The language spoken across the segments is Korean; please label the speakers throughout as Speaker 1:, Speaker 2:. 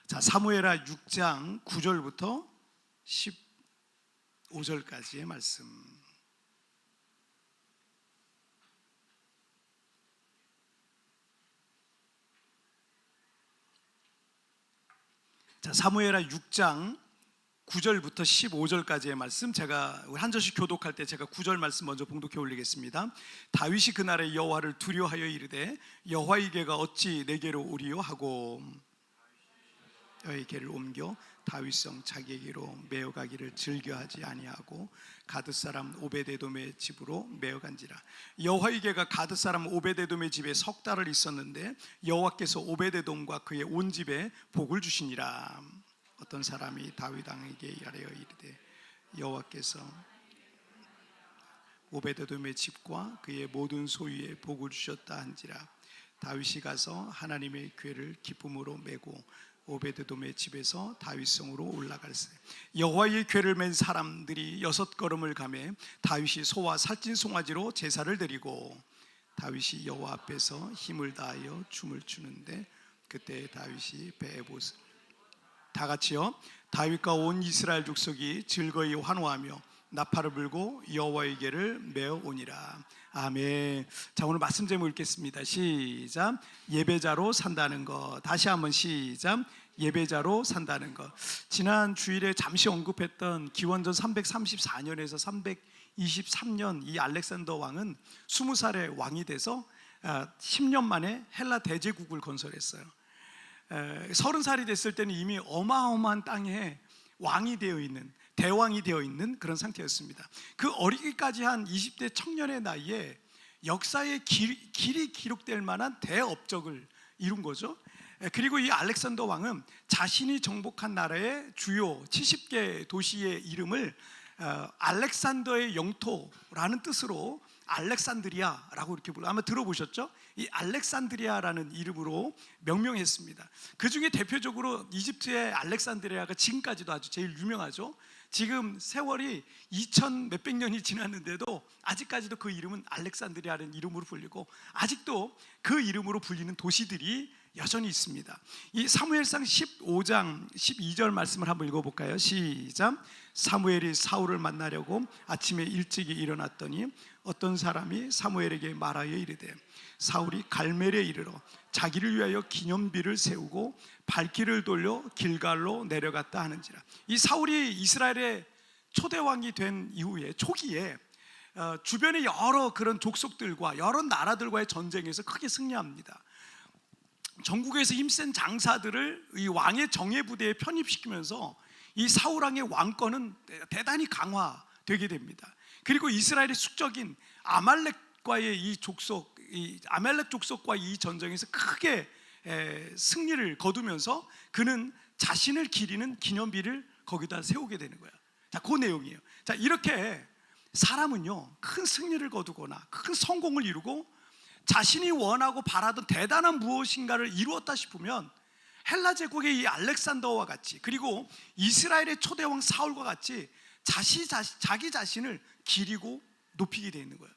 Speaker 1: 자, 사무엘하 6장 9절부터 15절까지의 말씀. 자, 사무엘하 6장 9절부터 15절까지의 말씀, 제가 한 절씩 교독할 때 제가 9절 말씀 먼저 봉독해 올리겠습니다. 다윗이 그날에 여호와를 두려워하여 이르되 여호와의 궤가 어찌 내게로 오리요 하고 여호와의 궤를 옮겨 다윗성 자기에게로 메어가기를 즐겨하지 아니하고 가드 사람 오베데돔의 집으로 메어간지라. 여호와의 궤가 가드 사람 오베데돔의 집에 석 달을 있었는데 여호와께서 오베데돔과 그의 온 집에 복을 주시니라. 어떤 사람이 다윗 왕에게 아뢰어 이르되 여호와께서 오베데돔의 집과 그의 모든 소유에 복을 주셨다 한지라. 다윗이 가서 하나님의 궤를 기쁨으로 메고 오베데돔의 집에서 다윗성으로 올라갈세. 여호와의 궤를 맨 사람들이 6걸음을 가매 다윗이 소와 살찐 송아지로 제사를 드리고 다윗이 여호와 앞에서 힘을 다하여 춤을 추는데 그때 다윗이 베에봇을 다 같이요. 다윗과 온 이스라엘 족속이 즐거이 환호하며 나팔을 불고 여호와의 궤를 메어 오니라. 아멘. 자, 오늘 말씀 제목 읽겠습니다. 시작. 예배자로 산다는 것. 다시 한번 시작. 예배자로 산다는 것. 지난 주일에 잠시 언급했던 기원전 334년에서 323년 이 알렉산더 왕은 20살의 왕이 돼서 10년 만에 헬라 대제국을 건설했어요. 30살이 됐을 때는 이미 어마어마한 땅에 왕이 되어 있는, 대왕이 되어 있는 그런 상태였습니다. 그 어리기까지 한 20대 청년의 나이에 역사의 길이 기록될 만한 대업적을 이룬 거죠. 그리고 이 알렉산더 왕은 자신이 정복한 나라의 주요 70개 도시의 이름을 알렉산더의 영토라는 뜻으로 알렉산드리아라고 이렇게 불러, 아마 들어보셨죠? 이 알렉산드리아라는 이름으로 명명했습니다. 그 중에 대표적으로 이집트의 알렉산드리아가 지금까지도 아주 제일 유명하죠. 지금 세월이 2000 몇백 년이 지났는데도 아직까지도 그 이름은 알렉산드리아라는 이름으로 불리고 아직도 그 이름으로 불리는 도시들이 여전히 있습니다. 이 사무엘상 15장 12절 말씀을 한번 읽어볼까요? 시작. 사무엘이 사울을 만나려고 아침에 일찍이 일어났더니 어떤 사람이 사무엘에게 말하여 이르되 사울이 갈멜에 이르러 자기를 위하여 기념비를 세우고 발길을 돌려 길갈로 내려갔다 하는지라. 이 사울이 이스라엘의 초대왕이 된 이후에 초기에 주변의 여러 그런 족속들과 여러 나라들과의 전쟁에서 크게 승리합니다. 전국에서 힘센 장사들을 이 왕의 정예부대에 편입시키면서 이 사울왕의 왕권은 대단히 강화되게 됩니다. 그리고 이스라엘의 숙적인 아말렉과의 이 아말렉 족속과 이 전쟁에서 크게 승리를 거두면서 그는 자신을 기리는 기념비를 거기다 세우게 되는 거예요. 자, 그 내용이에요. 자, 이렇게 사람은요, 큰 승리를 거두거나 큰 성공을 이루고 자신이 원하고 바라던 대단한 무엇인가를 이루었다 싶으면 헬라 제국의 이 알렉산더와 같이, 그리고 이스라엘의 초대왕 사울과 같이 자기 자신을 기리고 높이게 되어 있는 거예요.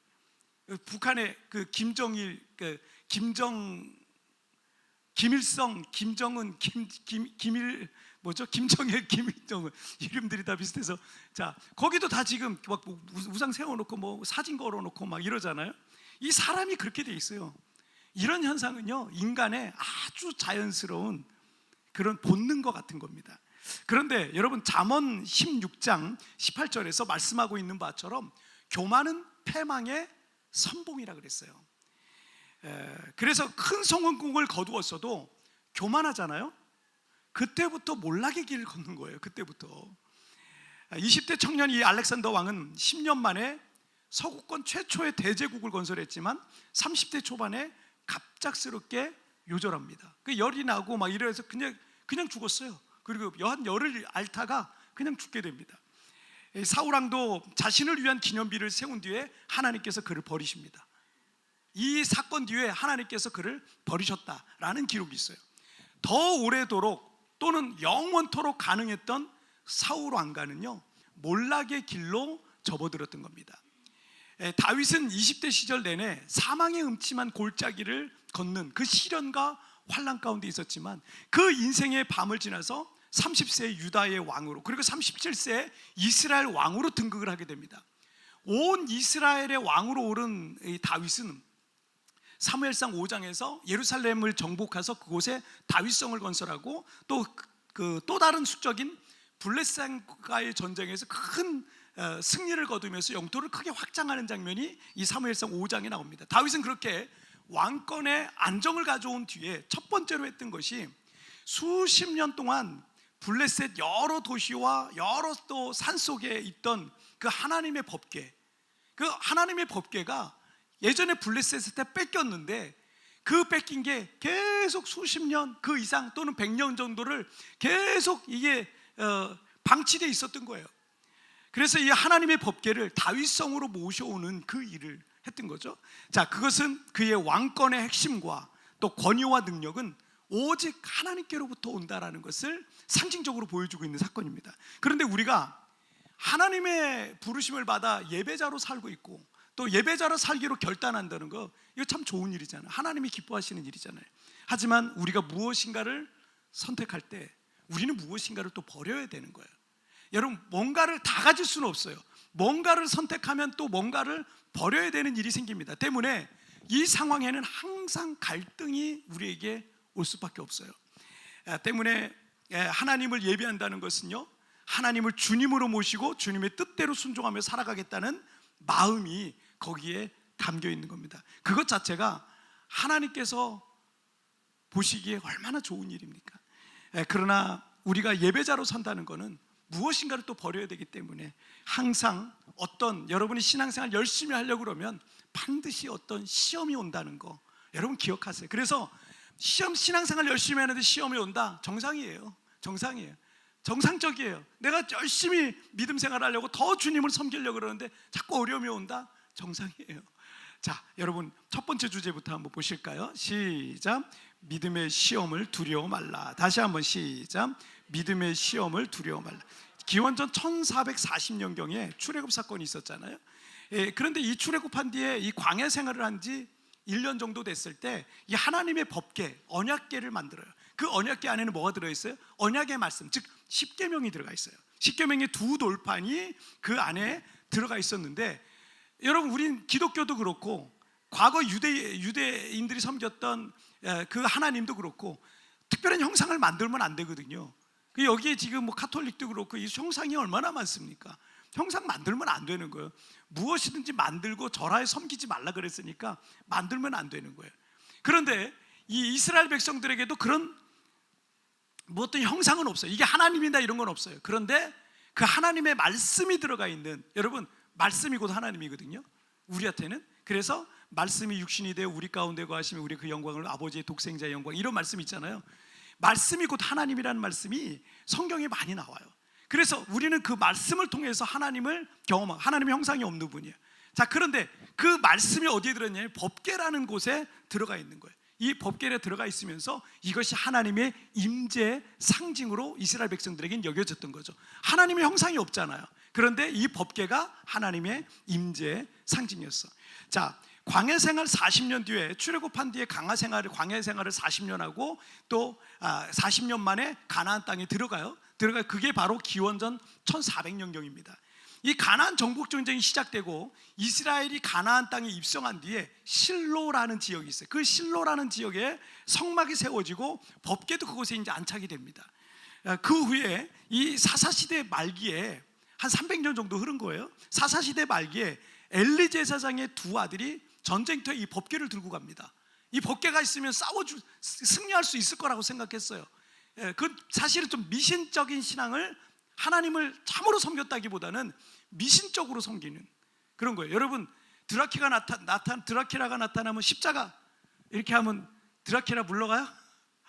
Speaker 1: 북한의 그 김정일, 김일성, 김정은, 김정일, 김정은 이름들이 다 비슷해서, 자, 거기도 다 지금 막 우상 세워놓고 뭐 사진 걸어놓고 막 이러잖아요. 이 사람이 그렇게 돼 있어요. 이런 현상은요, 인간의 아주 자연스러운 그런 본능과 같은 겁니다. 그런데 여러분, 잠언 16장 18절에서 말씀하고 있는 바처럼 교만은 패망의 선봉이라 그랬어요. 그래서 큰 성공을 거두었어도 교만하잖아요. 그때부터 몰락의 길을 걷는 거예요. 그때부터 20대 청년 이 알렉산더 왕은 10년 만에 서구권 최초의 대제국을 건설했지만 30대 초반에 갑작스럽게 요절합니다. 그 열이 나고 막 이래서 그냥 죽었어요. 그리고 한 열을 앓다가 그냥 죽게 됩니다. 사울왕도 자신을 위한 기념비를 세운 뒤에 하나님께서 그를 버리십니다. 이 사건 뒤에 하나님께서 그를 버리셨다라는 기록이 있어요. 더 오래도록 또는 영원토록 가능했던 사울 왕가는요, 몰락의 길로 접어들었던 겁니다. 다윗은 20대 시절 내내 사망의 음침한 골짜기를 걷는 그 시련과 환난 가운데 있었지만 그 인생의 밤을 지나서 30세 유다의 왕으로, 그리고 37세 이스라엘 왕으로 등극을 하게 됩니다. 온 이스라엘의 왕으로 오른 이 다윗은 사무엘상 5장에서 예루살렘을 정복해서 그곳에 다윗성을 건설하고 또 다른 숙적인 블레셋과의 전쟁에서 큰 승리를 거두면서 영토를 크게 확장하는 장면이 이 사무엘상 5장에 나옵니다. 다윗은 그렇게 왕권의 안정을 가져온 뒤에 첫 번째로 했던 것이 수십 년 동안 블레셋 여러 도시와 여러 또 산속에 있던 그 하나님의 법궤, 그 하나님의 법궤가 예전에 블레셋 때 뺏겼는데 그 뺏긴 게 계속 수십 년 그 이상 또는 100년 정도를 계속 이게 방치되어 있었던 거예요. 그래서 이 하나님의 법궤를 다윗성으로 모셔오는 그 일을 했던 거죠. 자, 그것은 그의 왕권의 핵심과 또 권위와 능력은 오직 하나님께로부터 온다라는 것을 상징적으로 보여주고 있는 사건입니다. 그런데 우리가 하나님의 부르심을 받아 예배자로 살고 있고 또 예배자로 살기로 결단한다는 거, 이거 참 좋은 일이잖아요. 하나님이 기뻐하시는 일이잖아요. 하지만 우리가 무엇인가를 선택할 때 우리는 무엇인가를 또 버려야 되는 거예요. 여러분, 뭔가를 다 가질 수는 없어요. 뭔가를 선택하면 또 뭔가를 버려야 되는 일이 생깁니다. 때문에 이 상황에는 항상 갈등이 우리에게 올 수밖에 없어요. 때문에 하나님을 예배한다는 것은요, 하나님을 주님으로 모시고 주님의 뜻대로 순종하며 살아가겠다는 마음이 거기에 담겨 있는 겁니다. 그것 자체가 하나님께서 보시기에 얼마나 좋은 일입니까? 그러나 우리가 예배자로 산다는 것은 무엇인가를 또 버려야 되기 때문에 항상 여러분이 신앙생활 열심히 하려고 그러면 반드시 어떤 시험이 온다는 거 여러분 기억하세요. 그래서 신앙생활 열심히 하는데 시험이 온다, 정상이에요. 정상적이에요. 내가 열심히 믿음 생활하려고 더 주님을 섬기려고 그러는데 자꾸 어려움이 온다, 정상이에요. 자, 여러분 첫 번째 주제부터 한번 보실까요? 시작. 믿음의 시험을 두려워 말라. 다시 한번 시작. 믿음의 시험을 두려워 말라. 기원전 1440년경에 출애굽 사건이 있었잖아요. 그런데 이 출애굽한 뒤에 이 광야 생활을 한 지 1년 정도 됐을 때 이 하나님의 법궤, 언약궤를 만들어요. 그 언약궤 안에는 뭐가 들어있어요? 언약의 말씀, 즉 십계명이 들어가 있어요. 십계명의 두 돌판이 그 안에 들어가 있었는데, 여러분 우린 기독교도 그렇고 과거 유대인들이 섬겼던 그 하나님도 그렇고 특별한 형상을 만들면 안 되거든요. 여기에 지금 뭐 카톨릭도 그렇고 이 형상이 얼마나 많습니까? 형상 만들면 안 되는 거예요. 무엇이든지 만들고 절하에 섬기지 말라 그랬으니까 만들면 안 되는 거예요. 그런데 이 이스라엘 백성들에게도 그런 뭐 어떤 형상은 없어요. 이게 하나님이다 이런 건 없어요. 그런데 그 하나님의 말씀이 들어가 있는, 여러분 말씀이 곧 하나님이거든요, 우리한테는. 그래서 말씀이 육신이 되어 우리 가운데 거하시며 우리 그 영광을, 아버지의 독생자의 영광, 이런 말씀 있잖아요. 말씀이 곧 하나님이라는 말씀이 성경에 많이 나와요. 그래서 우리는 그 말씀을 통해서 하나님을 경험하고, 하나님의 형상이 없는 분이에요. 자, 그런데 그 말씀이 어디에 들어있냐면 법궤라는 곳에 들어가 있는 거예요. 이 법궤에 들어가 있으면서 이것이 하나님의 임재 상징으로 이스라엘 백성들에게는 여겨졌던 거죠. 하나님의 형상이 없잖아요. 그런데 이 법궤가 하나님의 임재 상징이었어. 자, 광야 생활 40년 뒤에, 출애굽한 뒤에 광야 생활을 40년 하고 또 40년 만에 가나안 땅에 들어가요. 그게 바로 기원전 1400년경입니다. 이 가나안 정복 전쟁이 시작되고 이스라엘이 가나안 땅에 입성한 뒤에 실로라는 지역이 있어요. 그 실로라는 지역에 성막이 세워지고 법궤도 그곳에 이제 안착이 됩니다. 그 후에 이 사사시대 말기에 한 300년 정도 흐른 거예요. 사사시대 말기에 엘리 제사장의 두 아들이 전쟁터에 이 법궤를 들고 갑니다. 이 법궤가 있으면 승리할 수 있을 거라고 생각했어요. 그 사실은 좀 미신적인 신앙을, 하나님을 참으로 섬겼다기보다는 미신적으로 섬기는 그런 거예요. 여러분, 드라큘라가 나타나면 십자가 이렇게 하면 드라큘라 물러가요?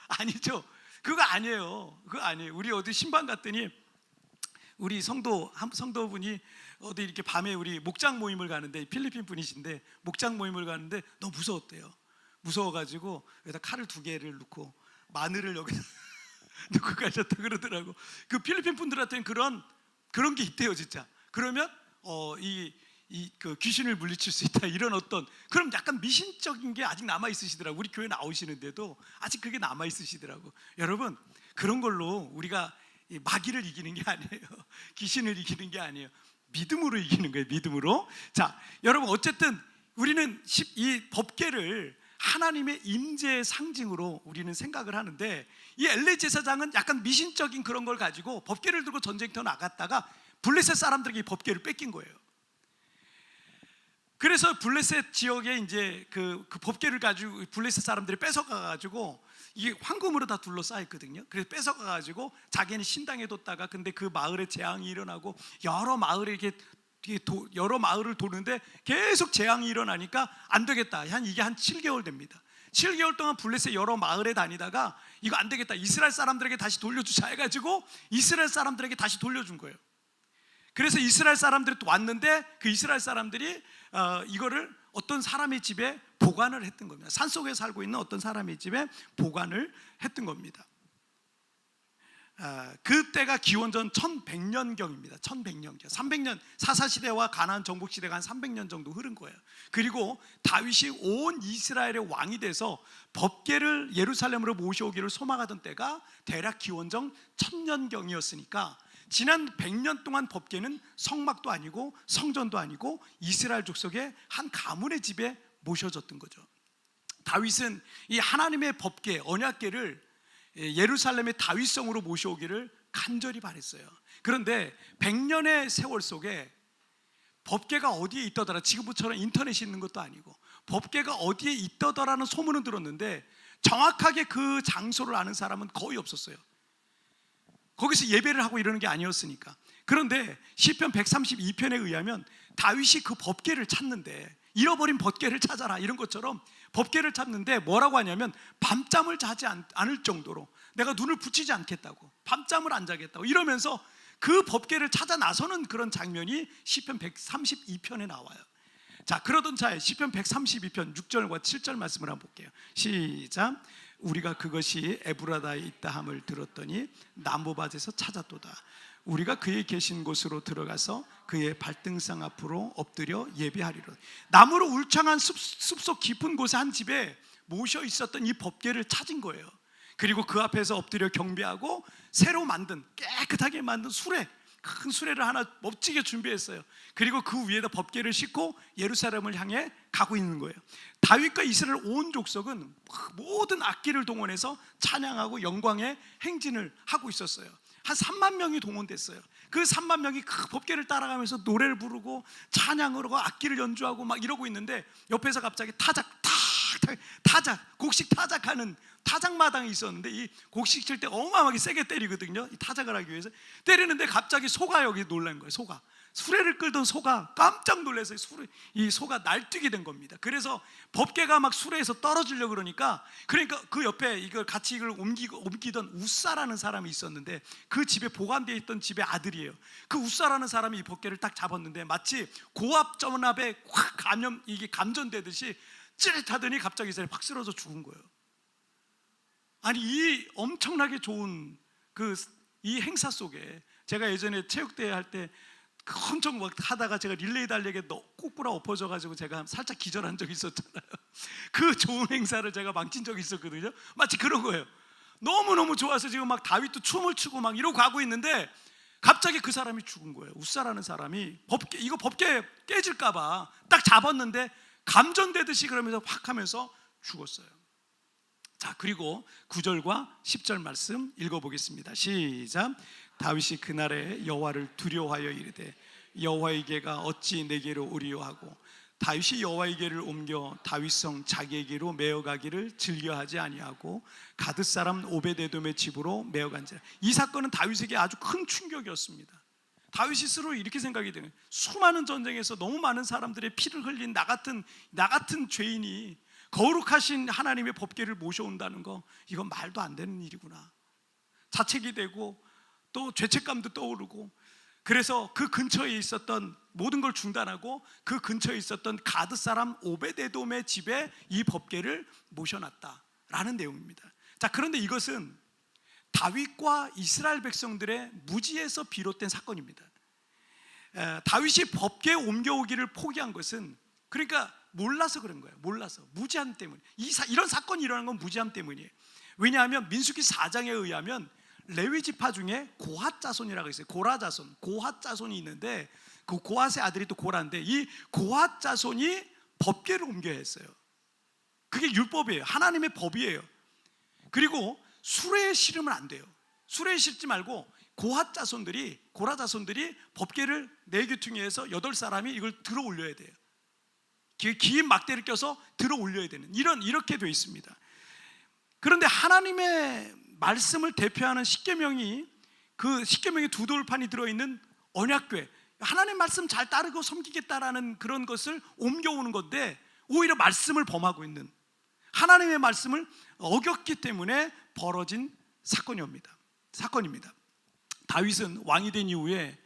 Speaker 1: 아니죠. 그거 아니에요. 우리 어디 신방 갔더니 우리 성도분이 어디 이렇게 밤에 우리 목장 모임을 가는데, 필리핀 분이신데 목장 모임을 가는데 너무 무서웠대요. 무서워가지고 여기다 칼을 2개를 넣고 마늘을 여기다 넣고 가셨다 그러더라고. 그 필리핀 분들한테는 그런 게 있대요, 진짜. 그러면 그 귀신을 물리칠 수 있다, 이런 어떤 그럼 약간 미신적인 게 아직 남아 있으시더라고. 우리 교회 나오시는데도 아직 그게 남아 있으시더라고. 여러분, 그런 걸로 우리가 이 마귀를 이기는 게 아니에요. 귀신을 이기는 게 아니에요. 믿음으로 이기는 거예요. 믿음으로. 자, 여러분, 어쨌든 우리는 이 법궤를 하나님의 임재의 상징으로 우리는 생각을 하는데, 이 엘리 제사장은 약간 미신적인 그런 걸 가지고 법궤를 들고 전쟁터 나갔다가 블레셋 사람들에게 이 법궤를 뺏긴 거예요. 그래서 블레셋 지역에 이제 그 법궤를 가지고 블레셋 사람들이 뺏어가 가지고 이게 황금으로 다 둘러싸여 있거든요. 그래서 뺏어가 가지고 자기는 신당에 뒀다가, 근데 그 마을에 재앙이 일어나고 여러 마을에 이렇게 여러 마을을 도는데 계속 재앙이 일어나니까 안 되겠다. 이게 한 7개월 됩니다. 7개월 동안 블레셋 여러 마을에 다니다가 이거 안 되겠다, 이스라엘 사람들에게 다시 돌려주자 해가지고 이스라엘 사람들에게 다시 돌려준 거예요. 그래서 이스라엘 사람들이 또 왔는데 그 이스라엘 사람들이 이거를 어떤 사람의 집에 보관을 했던 겁니다. 산속에 살고 있는 어떤 사람의 집에 보관을 했던 겁니다. 그때가 기원전 1100년경입니다. 1100년경. 300년, 사사시대와 가나안 정복시대가 한 300년 정도 흐른 거예요. 그리고 다윗이 온 이스라엘의 왕이 돼서 법궤를 예루살렘으로 모셔오기를 소망하던 때가 대략 기원전 1000년경이었으니까 지난 100년 동안 법궤는 성막도 아니고 성전도 아니고 이스라엘 족속의 한 가문의 집에 모셔졌던 거죠. 다윗은 이 하나님의 법궤, 언약궤를 예루살렘의 다윗성으로 모셔오기를 간절히 바랬어요. 그런데 100년의 세월 속에 법궤가 어디에 있더더라, 지금처럼 인터넷이 있는 것도 아니고 법궤가 어디에 있더더라는 소문은 들었는데 정확하게 그 장소를 아는 사람은 거의 없었어요. 거기서 예배를 하고 이러는 게 아니었으니까. 그런데 시편 132편에 의하면 다윗이 그 법궤를 찾는데, 잃어버린 법궤를 찾아라 이런 것처럼 법궤를 찾는데 뭐라고 하냐면 밤잠을 자지 않을 정도로 내가 눈을 붙이지 않겠다고, 밤잠을 안 자겠다고 이러면서 그 법궤를 찾아 나서는 그런 장면이 시편 132편에 나와요. 자, 그러던 차에 시편 132편 6절과 7절 말씀을 한번 볼게요. 시작. 우리가 그것이 에브라다에 있다 함을 들었더니 나무밭에서 찾았도다. 우리가 그의 계신 곳으로 들어가서 그의 발등상 앞으로 엎드려 예배하리로. 나무로 울창한 숲속 깊은 곳에 한 집에 모셔 있었던 이 법궤를 찾은 거예요. 그리고 그 앞에서 엎드려 경배하고 새로 만든, 깨끗하게 만든 수레, 큰 수레를 하나 멋지게 준비했어요. 그리고 그 위에다 법궤를 싣고 예루살렘을 향해 가고 있는 거예요. 다윗과 이스라엘 온 족속은 모든 악기를 동원해서 찬양하고 영광의 행진을 하고 있었어요. 한 3만 명이 동원됐어요. 그 3만 명이 그 법궤를 따라가면서 노래를 부르고 찬양을 하고 악기를 연주하고 막 이러고 있는데 옆에서 갑자기 타작, 곡식 타작하는 타작마당이 있었는데 이 곡식 칠 때 어마어마하게 세게 때리거든요. 이 타작을 하기 위해서 때리는데 갑자기 소가 여기 놀란 거예요. 소가, 수레를 끌던 소가 깜짝 놀라서 이 소가 날뛰게 된 겁니다. 그래서 법궤가 막 수레에서 떨어지려고 그러니까 그 옆에 이걸 같이 이걸 옮기던 우사라는 사람이 있었는데 그 집에 보관되어 있던 집의 아들이에요. 그 우사라는 사람이 이 법궤를 딱 잡았는데 마치 고압 전압에 확 이게 감전되듯이 찌릿하더니 갑자기 이 사람이 확 쓰러져 죽은 거예요. 아니, 이 엄청나게 좋은 이 행사 속에 제가 예전에 체육대회 할 때 엄청 막 하다가 제가 릴레이 달리기에 꾹꾸라 엎어져가지고 제가 살짝 기절한 적이 있었잖아요. 그 좋은 행사를 제가 망친 적이 있었거든요. 마치 그런 거예요. 너무너무 좋아서 지금 막 다윗도 춤을 추고 막 이러고 가고 있는데 갑자기 그 사람이 죽은 거예요. 우사라는 사람이 이거 법궤 깨질까봐 딱 잡았는데 감전되듯이 그러면서 확 하면서 죽었어요. 자, 그리고 9절과 10절 말씀 읽어보겠습니다. 시작. 다윗이 그날에 여호와를 두려워하여 이르되 여호와의 궤가 어찌 내게로 오리요하고 다윗이 여호와의 궤를 옮겨 다윗성 자기에게로 메어가기를 즐겨하지 아니하고 가드 사람 오베데돔의 집으로 메어간지라. 이 사건은 다윗에게 아주 큰 충격이었습니다. 다윗이 스스로 이렇게 생각이 되는, 수많은 전쟁에서 너무 많은 사람들의 피를 흘린 나 같은 죄인이 거룩하신 하나님의 법궤를 모셔온다는 거, 이건 말도 안 되는 일이구나. 자책이 되고 또 죄책감도 떠오르고, 그래서 그 근처에 있었던 모든 걸 중단하고 그 근처에 있었던 가드 사람 오베데돔의 집에 이 법궤를 모셔놨다라는 내용입니다. 자, 그런데 이것은 다윗과 이스라엘 백성들의 무지에서 비롯된 사건입니다. 다윗이 법궤에 옮겨오기를 포기한 것은 그러니까 몰라서 그런 거예요. 몰라서, 무지함 때문에. 이런 사건이 일어난 건 무지함 때문이에요. 왜냐하면 민수기 4장에 의하면 레위 지파 중에 고핫 자손이라고 있어요. 고라 자손, 고핫 자손이 있는데 그 고핫의 아들이 또 고라인데 이 고핫 자손이 법궤를 옮겨야 했어요. 그게 율법이에요. 하나님의 법이에요. 그리고 수레에 실으면 안 돼요. 수레에 실지 말고 고핫 자손들이, 고라 자손들이 법궤를 네 귀퉁이에 해서 8사람이 이걸 들어 올려야 돼요. 긴 막대를 껴서 들어 올려야 되는 이렇게 되어 있습니다. 그런데 하나님의 말씀을 대표하는 십계명이, 그 십계명의 두 돌판이 들어있는 언약궤, 하나님 말씀 잘 따르고 섬기겠다라는 그런 것을 옮겨오는 건데 오히려 말씀을 범하고 있는, 하나님의 말씀을 어겼기 때문에 벌어진 사건입니다. 다윗은 왕이 된 이후에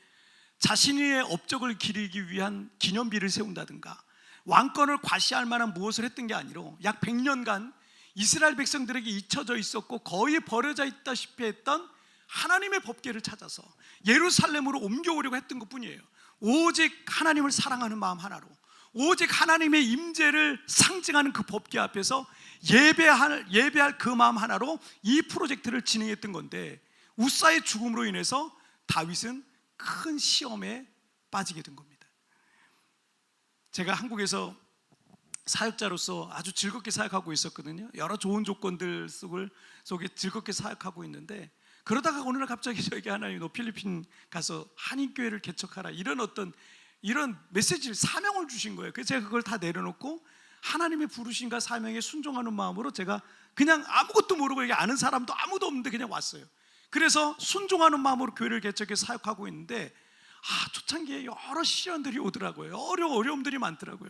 Speaker 1: 자신의 업적을 기리기 위한 기념비를 세운다든가 왕권을 과시할 만한 무엇을 했던 게 아니라 약 100년간 이스라엘 백성들에게 잊혀져 있었고 거의 버려져 있다시피 했던 하나님의 법궤를 찾아서 예루살렘으로 옮겨오려고 했던 것뿐이에요. 오직 하나님을 사랑하는 마음 하나로, 오직 하나님의 임재를 상징하는 그 법궤 앞에서 예배할 그 마음 하나로 이 프로젝트를 진행했던 건데 우사의 죽음으로 인해서 다윗은 큰 시험에 빠지게 된 겁니다. 제가 한국에서 사역자로서 아주 즐겁게 사역하고 있었거든요. 여러 좋은 조건들 속에 즐겁게 사역하고 있는데 그러다가 어느 날 갑자기 저에게 하나님이 너 필리핀 가서 한인교회를 개척하라, 이런 메시지를, 사명을 주신 거예요. 그래서 제가 그걸 다 내려놓고 하나님의 부르심과 사명에 순종하는 마음으로 제가 그냥 아무것도 모르고 여기 아는 사람도 아무도 없는데 그냥 왔어요. 그래서 순종하는 마음으로 교회를 개척해 사역하고 있는데 초창기에 여러 시련들이 오더라고요. 어려움들이 많더라고요.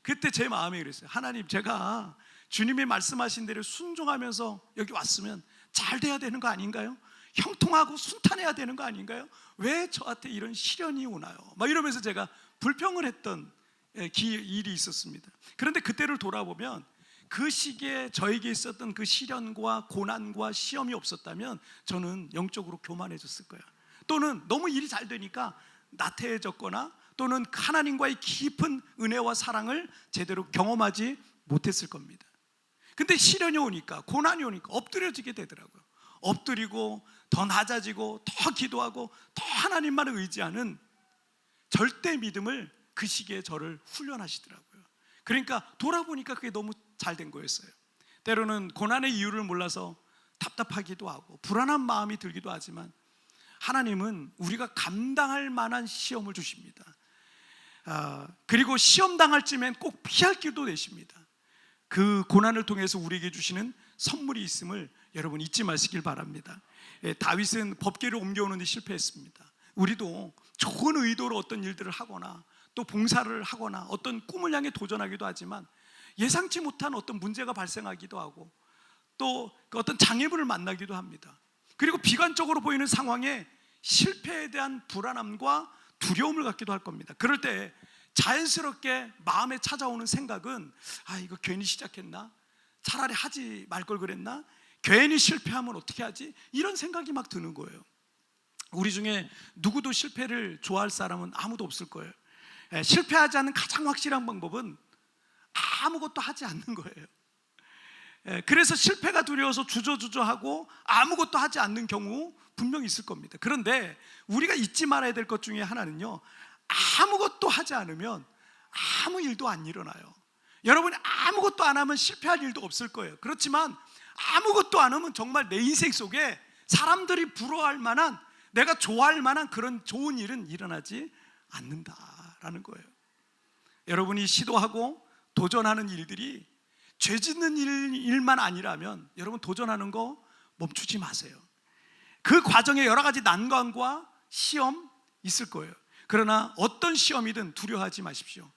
Speaker 1: 그때 제 마음이 그랬어요. 하나님, 제가 주님이 말씀하신 대로 순종하면서 여기 왔으면 잘 돼야 되는 거 아닌가요? 형통하고 순탄해야 되는 거 아닌가요? 왜 저한테 이런 시련이 오나요? 막 이러면서 제가 불평을 했던 일이 있었습니다. 그런데 그때를 돌아보면 그 시기에 저에게 있었던 그 시련과 고난과 시험이 없었다면 저는 영적으로 교만해졌을 거예요. 또는 너무 일이 잘 되니까 나태해졌거나 또는 하나님과의 깊은 은혜와 사랑을 제대로 경험하지 못했을 겁니다. 근데 시련이 오니까, 고난이 오니까 엎드려지게 되더라고요. 엎드리고 더 낮아지고 더 기도하고 더 하나님만을 의지하는 절대 믿음을 그 시기에 저를 훈련하시더라고요. 그러니까 돌아보니까 그게 너무 잘 된 거였어요. 때로는 고난의 이유를 몰라서 답답하기도 하고 불안한 마음이 들기도 하지만 하나님은 우리가 감당할 만한 시험을 주십니다. 그리고 시험 당할 쯤엔 꼭 피할 길도 내십니다. 그 고난을 통해서 우리에게 주시는 선물이 있음을 여러분 잊지 마시길 바랍니다. 다윗은 법궤를 옮겨오는 데 실패했습니다. 우리도 좋은 의도로 어떤 일들을 하거나 또 봉사를 하거나 어떤 꿈을 향해 도전하기도 하지만 예상치 못한 어떤 문제가 발생하기도 하고 또 어떤 장애물을 만나기도 합니다. 그리고 비관적으로 보이는 상황에 실패에 대한 불안함과 두려움을 갖기도 할 겁니다. 그럴 때 자연스럽게 마음에 찾아오는 생각은 이거 괜히 시작했나? 차라리 하지 말 걸 그랬나? 괜히 실패하면 어떻게 하지? 이런 생각이 막 드는 거예요. 우리 중에 누구도 실패를 좋아할 사람은 아무도 없을 거예요. 실패하지 않는 가장 확실한 방법은 아무것도 하지 않는 거예요. 그래서 실패가 두려워서 주저하고 아무것도 하지 않는 경우 분명히 있을 겁니다. 그런데 우리가 잊지 말아야 될 것 중에 하나는요, 아무것도 하지 않으면 아무 일도 안 일어나요. 여러분이 아무것도 안 하면 실패할 일도 없을 거예요. 그렇지만 아무것도 안 하면 정말 내 인생 속에 사람들이 부러워할 만한, 내가 좋아할 만한 그런 좋은 일은 일어나지 않는다라는 거예요. 여러분이 시도하고 도전하는 일들이 죄 짓는 일만 아니라면 여러분 도전하는 거 멈추지 마세요. 그 과정에 여러 가지 난관과 시험 있을 거예요. 그러나 어떤 시험이든 두려워하지 마십시오.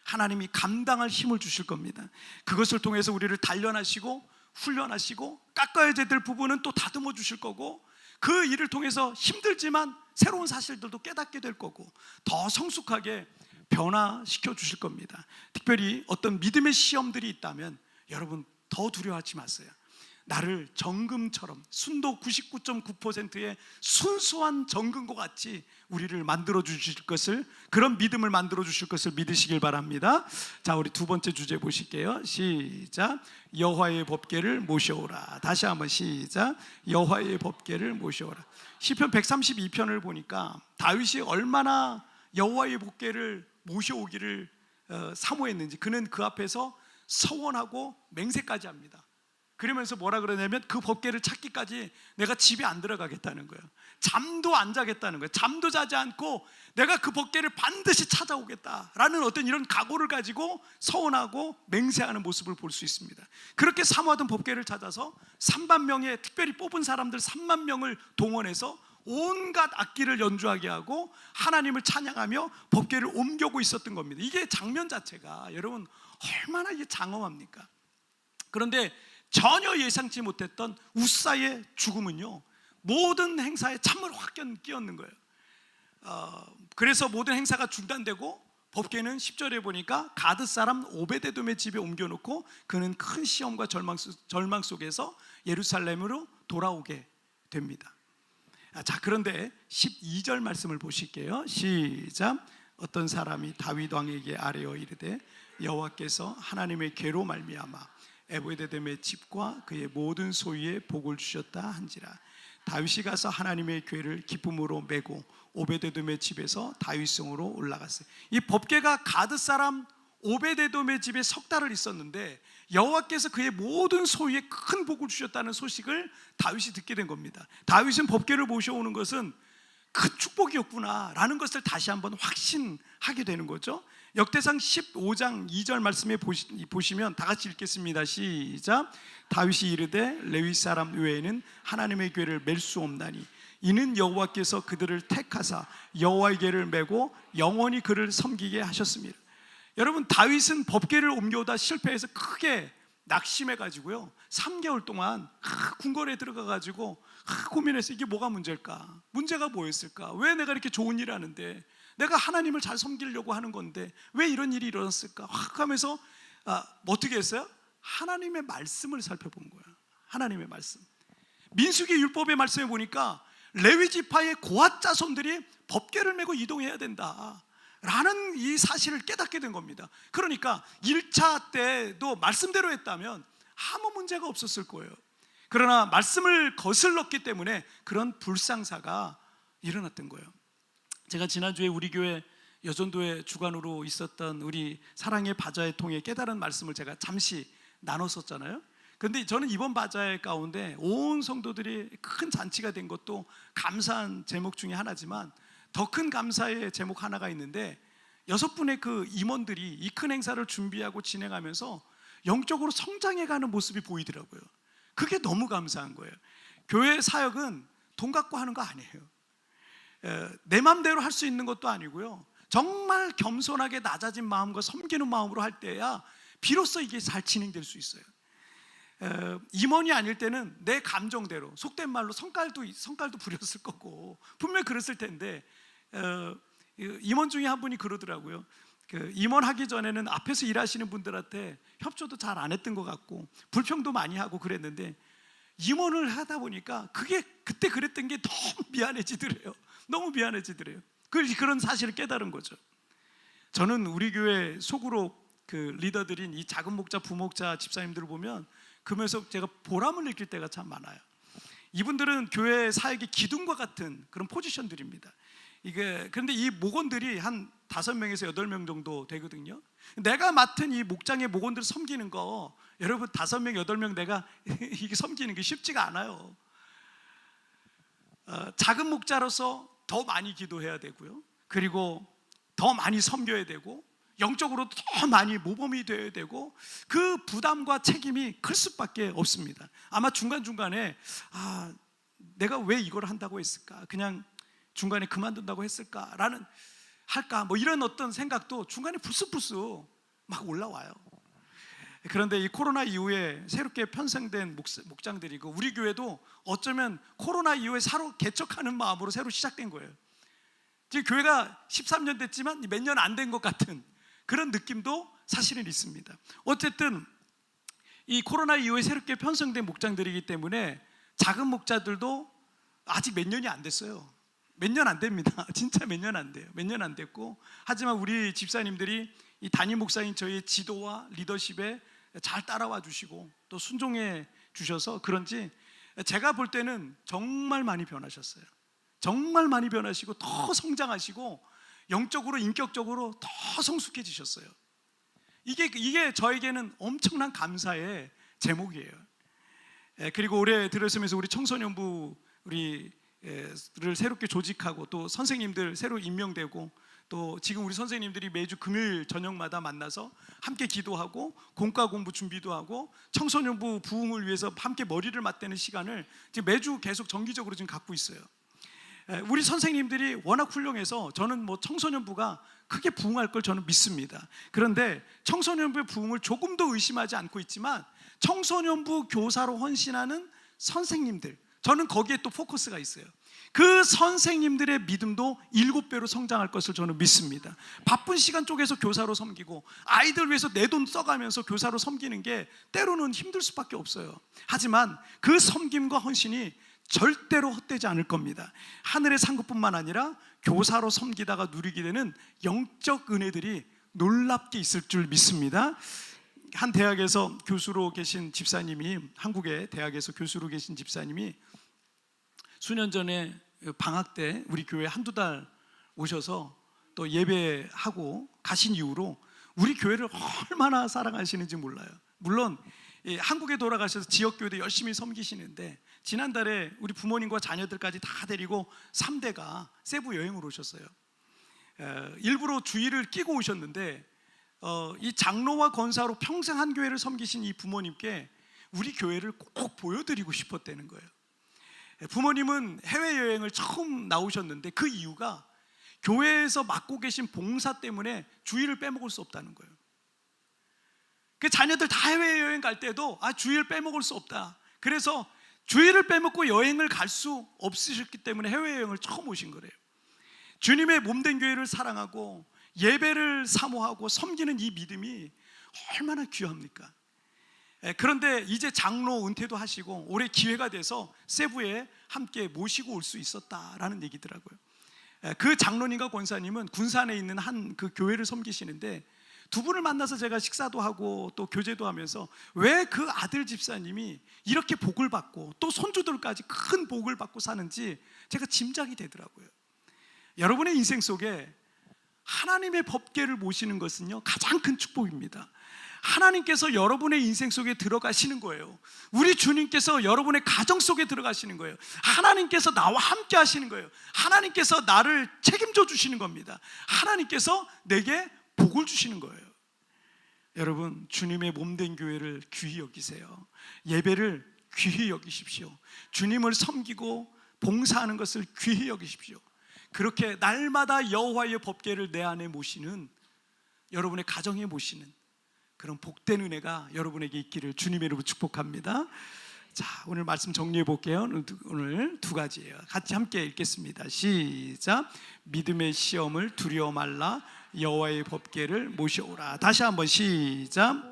Speaker 1: 하나님이 감당할 힘을 주실 겁니다. 그것을 통해서 우리를 단련하시고 훈련하시고 깎아야 될 부분은 또 다듬어 주실 거고 그 일을 통해서 힘들지만 새로운 사실들도 깨닫게 될 거고 더 성숙하게 변화시켜 주실 겁니다. 특별히 어떤 믿음의 시험들이 있다면 여러분 더 두려워하지 마세요. 나를 정금처럼 순도 99.9%의 순수한 정금과 같이 우리를 만들어 주실 것을, 그런 믿음을 만들어 주실 것을 믿으시길 바랍니다. 자, 우리 두 번째 주제 보실게요. 시작. 여호와의 법궤를 모셔오라. 다시 한번 시작. 여호와의 법궤를 모셔오라. 시편 132편을 보니까 다윗이 얼마나 여호와의 법궤를 모셔오기를 사모했는지, 그는 그 앞에서 서원하고 맹세까지 합니다. 그러면서 뭐라 그러냐면 그 법궤를 찾기까지 내가 집에 안 들어가겠다는 거예요. 잠도 안 자겠다는 거예요. 잠도 자지 않고 내가 그 법궤를 반드시 찾아오겠다라는 어떤 이런 각오를 가지고 서원하고 맹세하는 모습을 볼 수 있습니다. 그렇게 사모하던 법궤를 찾아서 3만 명의 특별히 뽑은 사람들 3만 명을 동원해서 온갖 악기를 연주하게 하고 하나님을 찬양하며 법궤를 옮겨오고 있었던 겁니다. 이게 장면 자체가 여러분 얼마나 이게 장엄합니까? 그런데 전혀 예상치 못했던 우사의 죽음은요, 모든 행사에 찬물 확 끼얹는 거예요. 그래서 모든 행사가 중단되고 법궤는 10절에 보니까 가드 사람 오베데돔의 집에 옮겨놓고 그는 큰 시험과 절망 속에서 예루살렘으로 돌아오게 됩니다. 자, 그런데 12절 말씀을 보실게요. 시작. 어떤 사람이 다윗 왕에게 아뢰어 이르되 여호와께서 하나님의 궤로 말미암아 에베데돔의 집과 그의 모든 소유에 복을 주셨다 한지라. 다윗이 가서 하나님의 궤를 기쁨으로 메고 오베데돔의 집에서 다윗성으로 올라갔어요. 이 법궤가 가드 사람 오베데돔의 집에 석 달을 있었는데 여호와께서 그의 모든 소유에 큰 복을 주셨다는 소식을 다윗이 듣게 된 겁니다. 다윗은 법궤를 모셔오는 것은 큰 축복이었구나라는 것을 다시 한번 확신하게 되는 거죠. 역대상 15장 2절 말씀에 보시면 다 같이 읽겠습니다. 시작. 다윗이 이르되 레위 사람 외에는 하나님의 궤를 맬 수 없나니 이는 여호와께서 그들을 택하사 여호와의 궤를 메고 영원히 그를 섬기게 하셨습니다. 여러분, 다윗은 법궤를 옮겨오다 실패해서 크게 낙심해가지고요 3개월 동안 궁궐에 들어가가지고 고민해서 이게 뭐가 문제일까? 문제가 뭐였을까? 왜 내가 이렇게 좋은 일을 하는데, 내가 하나님을 잘 섬기려고 하는 건데 왜 이런 일이 일어났을까? 하면서 어떻게 했어요? 하나님의 말씀을 살펴본 거예요. 하나님의 말씀. 민수기 율법의 말씀에 보니까 레위 지파의 고앗 자손들이 법궤를 메고 이동해야 된다 라는 이 사실을 깨닫게 된 겁니다. 그러니까 1차 때도 말씀대로 했다면 아무 문제가 없었을 거예요. 그러나 말씀을 거슬렀기 때문에 그런 불상사가 일어났던 거예요. 제가 지난주에 우리 교회 여전도의 주관으로 있었던 우리 사랑의 바자회 통해 깨달은 말씀을 제가 잠시 나눴었잖아요. 그런데 저는 이번 바자회 가운데 온 성도들이 큰 잔치가 된 것도 감사한 제목 중에 하나지만 더 큰 감사의 제목 하나가 있는데 6분의 그 임원들이 이 큰 행사를 준비하고 진행하면서 영적으로 성장해가는 모습이 보이더라고요. 그게 너무 감사한 거예요. 교회 사역은 돈 갖고 하는 거 아니에요. 내 마음대로 할 수 있는 것도 아니고요, 정말 겸손하게 낮아진 마음과 섬기는 마음으로 할 때야 비로소 이게 잘 진행될 수 있어요. 임원이 아닐 때는 내 감정대로, 속된 말로 성깔도 부렸을 거고 분명히 그랬을 텐데, 임원 중에 한 분이 그러더라고요. 임원하기 전에는 앞에서 일하시는 분들한테 협조도 잘 안 했던 것 같고 불평도 많이 하고 그랬는데 임원을 하다 보니까 그때 그랬던 게 너무 미안해지더래요. 너무 미안해지더래요. 그런 사실을 깨달은 거죠. 저는 우리 교회 속으로 그 리더들인 이 작은 목자, 부목자 집사님들을 보면 그러면서 제가 보람을 느낄 때가 참 많아요. 이분들은 교회 사역의 기둥과 같은 그런 포지션들입니다. 그런데 이 목원들이 한 5명에서 8명 정도 되거든요. 내가 맡은 이 목장의 목원들을 섬기는 거, 여러분 5명, 8명 내가 이게 섬기는 게 쉽지가 않아요. 작은 목자로서 더 많이 기도해야 되고요, 그리고 더 많이 섬겨야 되고 영적으로 더 많이 모범이 되어야 되고 그 부담과 책임이 클 수밖에 없습니다. 아마 중간중간에 내가 왜 이걸 한다고 했을까? 그냥 중간에 그만둔다고 할까? 뭐 이런 어떤 생각도 중간에 불쑥불쑥 막 올라와요. 그런데 이 코로나 이후에 새롭게 편성된 목장들이고 우리 교회도 어쩌면 코로나 이후에 새로 개척하는 마음으로 새로 시작된 거예요. 지금 교회가 13년 됐지만 몇 년 안 된 것 같은 그런 느낌도 사실은 있습니다. 어쨌든 이 코로나 이후에 새롭게 편성된 목장들이기 때문에 작은 목자들도 아직 몇 년이 안 됐어요. 몇 년 안 됩니다. 진짜 몇 년 안 돼요. 몇 년 안 됐고, 하지만 우리 집사님들이 이 담임 목사인 저희의 지도와 리더십에 잘 따라와 주시고 또 순종해 주셔서 그런지 제가 볼 때는 정말 많이 변하셨어요. 정말 많이 변하시고 더 성장하시고 영적으로 인격적으로 더 성숙해지셨어요. 이게 저에게는 엄청난 감사의 제목이에요. 그리고 올해 들어서면서 우리 청소년부 를 새롭게 조직하고 또 선생님들 새로 임명되고 또 지금 우리 선생님들이 매주 금요일 저녁마다 만나서 함께 기도하고 공과 공부 준비도 하고 청소년부 부흥을 위해서 함께 머리를 맞대는 시간을 지금 매주 계속 정기적으로 지금 갖고 있어요. 우리 선생님들이 워낙 훌륭해서 저는 뭐 청소년부가 크게 부흥할 걸 저는 믿습니다. 그런데 청소년부의 부흥을 조금도 의심하지 않고 있지만 청소년부 교사로 헌신하는 선생님들, 저는 거기에 또 포커스가 있어요. 그 선생님들의 믿음도 7배로 성장할 것을 저는 믿습니다. 바쁜 시간 쪼개서 교사로 섬기고 아이들 위해서 내 돈 써가면서 교사로 섬기는 게 때로는 힘들 수밖에 없어요. 하지만 그 섬김과 헌신이 절대로 헛되지 않을 겁니다. 하늘의 상급뿐만 아니라 교사로 섬기다가 누리게 되는 영적 은혜들이 놀랍게 있을 줄 믿습니다. 한 대학에서 교수로 계신 집사님이, 한국의 대학에서 교수로 계신 집사님이 수년 전에 방학 때 우리 교회 한두 달 오셔서 또 예배하고 가신 이후로 우리 교회를 얼마나 사랑하시는지 몰라요. 물론 한국에 돌아가셔서 지역교회도 열심히 섬기시는데 지난달에 우리 부모님과 자녀들까지 다 데리고 3대가 세부 여행을 오셨어요. 일부러 주의를 끼고 오셨는데 이 장로와 권사로 평생 한 교회를 섬기신 이 부모님께 우리 교회를 꼭 보여드리고 싶었다는 거예요. 부모님은 해외여행을 처음 나오셨는데 그 이유가 교회에서 맡고 계신 봉사 때문에 주일을 빼먹을 수 없다는 거예요. 그 자녀들 다 해외여행 갈 때도 주일을 빼먹을 수 없다. 그래서 주일을 빼먹고 여행을 갈 수 없으셨기 때문에 해외여행을 처음 오신 거래요. 주님의 몸된 교회를 사랑하고 예배를 사모하고 섬기는 이 믿음이 얼마나 귀합니까? 그런데 이제 장로 은퇴도 하시고 올해 기회가 돼서 세부에 함께 모시고 올 수 있었다라는 얘기더라고요. 그 장로님과 권사님은 군산에 있는 한 그 교회를 섬기시는데 두 분을 만나서 제가 식사도 하고 또 교제도 하면서 왜 그 아들 집사님이 이렇게 복을 받고 또 손주들까지 큰 복을 받고 사는지 제가 짐작이 되더라고요. 여러분의 인생 속에 하나님의 법궤를 모시는 것은요 가장 큰 축복입니다. 하나님께서 여러분의 인생 속에 들어가시는 거예요. 우리 주님께서 여러분의 가정 속에 들어가시는 거예요. 하나님께서 나와 함께 하시는 거예요. 하나님께서 나를 책임져 주시는 겁니다. 하나님께서 내게 복을 주시는 거예요. 여러분, 주님의 몸된 교회를 귀히 여기세요. 예배를 귀히 여기십시오. 주님을 섬기고 봉사하는 것을 귀히 여기십시오. 그렇게 날마다 여호와의 법궤를 내 안에 모시는, 여러분의 가정에 모시는 그런 복된 은혜가 여러분에게 있기를 주님의 이름으로 축복합니다. 자, 오늘 말씀 정리해 볼게요. 오늘 두 가지예요. 같이 함께 읽겠습니다. 시작. 믿음의 시험을 두려워 말라. 여호와의 법궤를 모셔오라. 다시 한번 시작.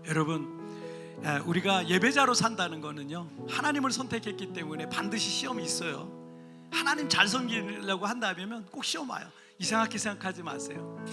Speaker 1: 여러분, 우리가 예배자로 산다는 거는요 하나님을 선택했기 때문에 반드시 시험이 있어요. 하나님 잘 섬기려고 한다면 꼭 시험 와요. 이상하게 생각하지 마세요.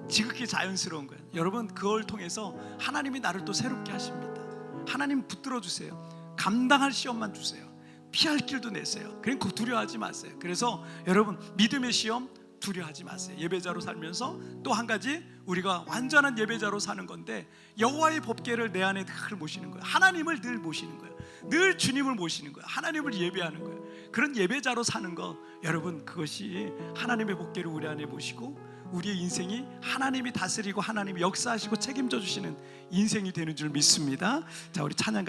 Speaker 1: 지극히 자연스러운 거예요. 여러분, 그걸 통해서 하나님이 나를 또 새롭게 하십니다. 하나님 붙들어 주세요. 감당할 시험만 주세요. 피할 길도 내세요. 그러니까 두려워하지 마세요. 그래서 여러분, 믿음의 시험 두려워하지 마세요. 예배자로 살면서 또 한 가지, 우리가 완전한 예배자로 사는 건데 여호와의 법궤를 내 안에 늘 모시는 거예요. 하나님을 늘 모시는 거예요. 늘 주님을 모시는 거예요. 하나님을 예배하는 거예요. 그런 예배자로 사는 거, 여러분, 그것이 하나님의 법궤를 우리 안에 모시고 우리의 인생이 하나님이 다스리고 하나님이 역사하시고 책임져 주시는 인생이 되는 줄 믿습니다. 자, 우리 찬양 같이